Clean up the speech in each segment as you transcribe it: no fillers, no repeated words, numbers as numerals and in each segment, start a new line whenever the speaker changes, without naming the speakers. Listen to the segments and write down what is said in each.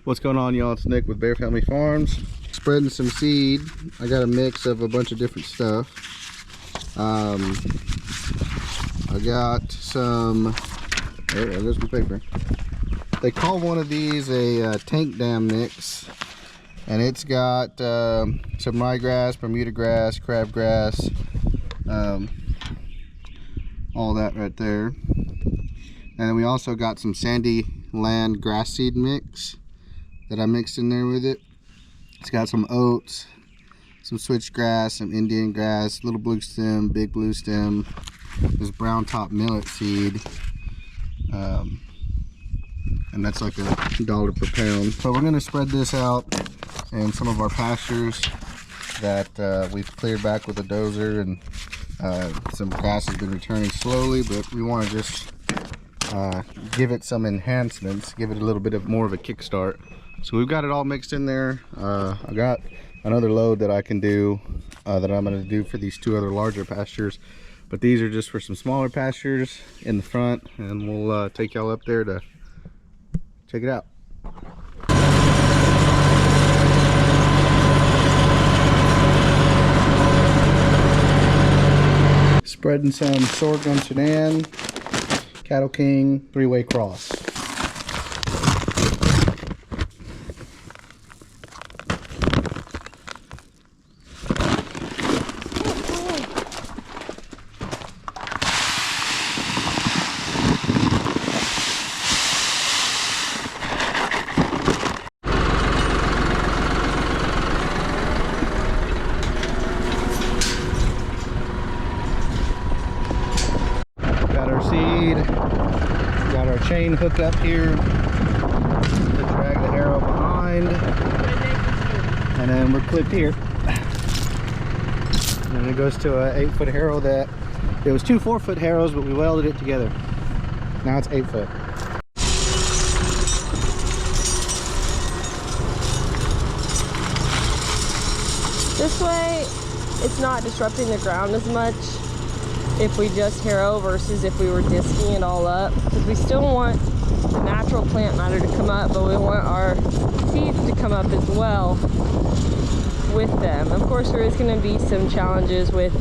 What's going on, y'all? It's Nick with Bear Family Farms. Spreading some seed. I got a mix of a bunch of different stuff. I got some, there goes my paper. They call one of these a tank dam mix, and it's got some ryegrass, Bermuda grass, crabgrass, all that right there. And then we also got some sandy land grass seed mix that I mixed in there with it. It's got some oats, some switchgrass, some Indian grass, little blue stem, big blue stem, this brown top millet seed, and that's like $1 per pound. So we're gonna spread this out in some of our pastures that we've cleared back with a dozer, and some grass has been returning slowly, but we want to just give it some enhancements, give it a little bit of more of a kickstart. So we've got it all mixed in there. I got another load that I can do that I'm going to do for these two other larger pastures, but these are just for some smaller pastures in the front, and we'll take y'all up there to check it out. Spreading some sorghum Sudan, Cattle King, three-way cross. Got our seed, got our chain hook up here to drag the harrow behind, and then we're clipped here. And then it goes to a 8-foot harrow that, it was two 4-foot harrows, but we welded it together. Now it's 8 foot.
This way, it's not disrupting the ground as much if we just harrow versus if we were disking it all up, because we still want the natural plant matter to come up, but we want our seeds to come up as well with them. Of course, there is going to be some challenges with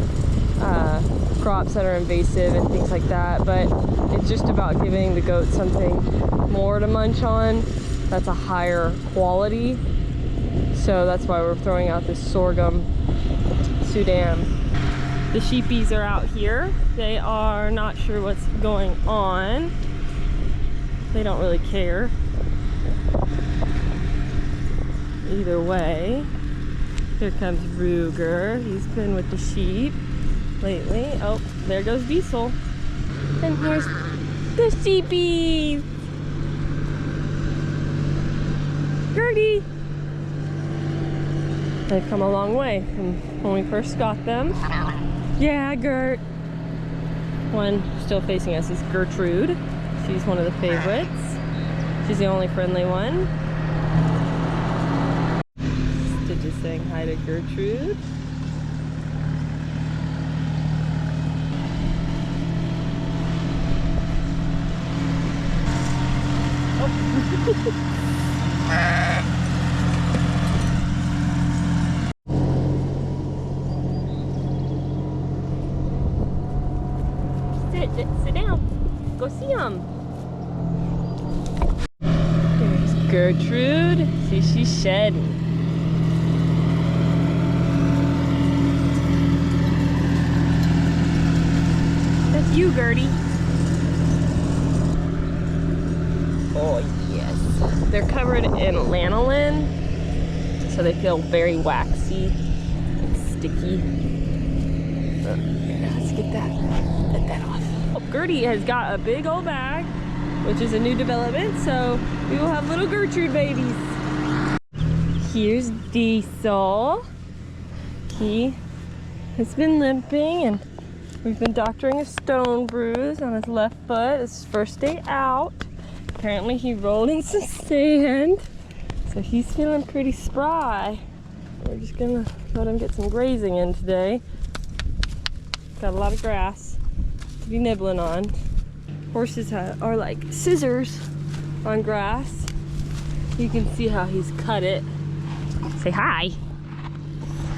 crops that are invasive and things like that, but it's just about giving the goats something more to munch on that's a higher quality. So that's why we're throwing out this sorghum Sudan. The sheepies are out here. They are not sure what's going on. They don't really care. Either way. Here comes Ruger. He's been with the sheep lately. Oh, there goes Diesel. And here's the sheepies. Gertie. They've come a long way from when we first got them. Yeah, Gert. One still facing us is Gertrude. She's one of the favorites. She's the only friendly one. Stitch is saying hi to Gertrude. Oh. Sit down. Go see him. There's Gertrude. See, she's shedding. That's you, Gertie. Oh, yes. They're covered in lanolin, so they feel very waxy and sticky. Let's get that off. Gertie has got a big old bag, which is a new development, so we will have little Gertrude babies. Here's Diesel. He has been limping, and we've been doctoring a stone bruise on his left foot. It's his first day out. Apparently he rolled in some sand, so he's feeling pretty spry. We're just gonna let him get some grazing in today. Got a lot of grass to be nibbling on. Horses are like scissors on grass. You can see how he's cut it. Say hi.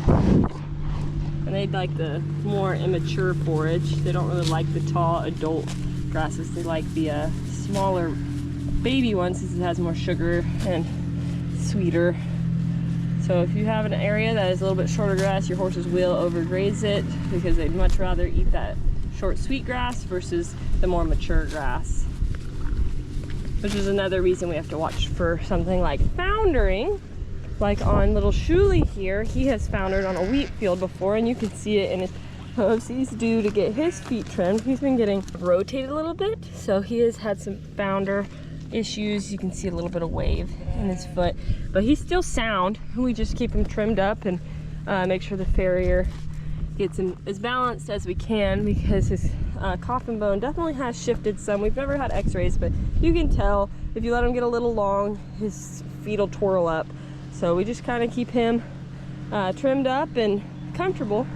And they'd like the more immature forage. They don't really like the tall adult grasses. They like the smaller baby ones since it has more sugar and sweeter. So if you have an area that is a little bit shorter grass, your horses will overgraze it because they'd much rather eat that short sweet grass versus the more mature grass. Which is another reason we have to watch for something like foundering. Like on little Shuli here, he has foundered on a wheat field before, and you can see it in his hooves. He's due to get his feet trimmed. He's been getting rotated a little bit, so he has had some founder issues. You can see a little bit of wave in his foot, but he's still sound. We just keep him trimmed up and make sure the farrier gets him as balanced as we can, because his coffin bone definitely has shifted some. We've never had x-rays, but you can tell if you let him get a little long, his feet will twirl up. So we just kind of keep him trimmed up and comfortable.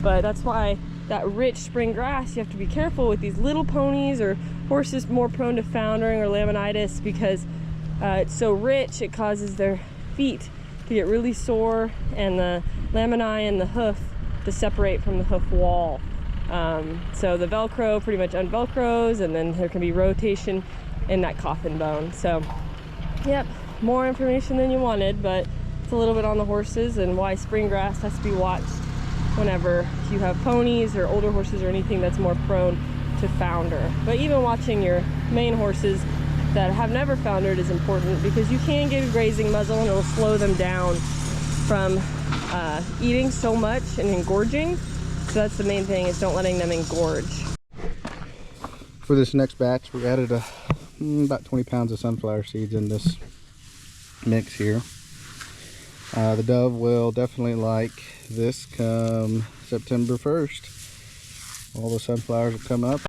But that's why that rich spring grass, you have to be careful with these little ponies or horses more prone to foundering or laminitis, because it's so rich it causes their feet to get really sore and the lamini and the hoof to separate from the hoof wall. So the Velcro pretty much unvelcros, and then there can be rotation in that coffin bone. So, yep, more information than you wanted, but it's a little bit on the horses and why spring grass has to be watched whenever you have ponies or older horses or anything that's more prone to founder. But even watching your main horses that have never foundered is important, because you can get a grazing muzzle and it'll slow them down from eating so much and engorging. So that's the main thing, is don't letting them engorge.
For this next batch, we added about 20 pounds of sunflower seeds in this mix here. The dove will definitely like this come September 1st. All the sunflowers will come up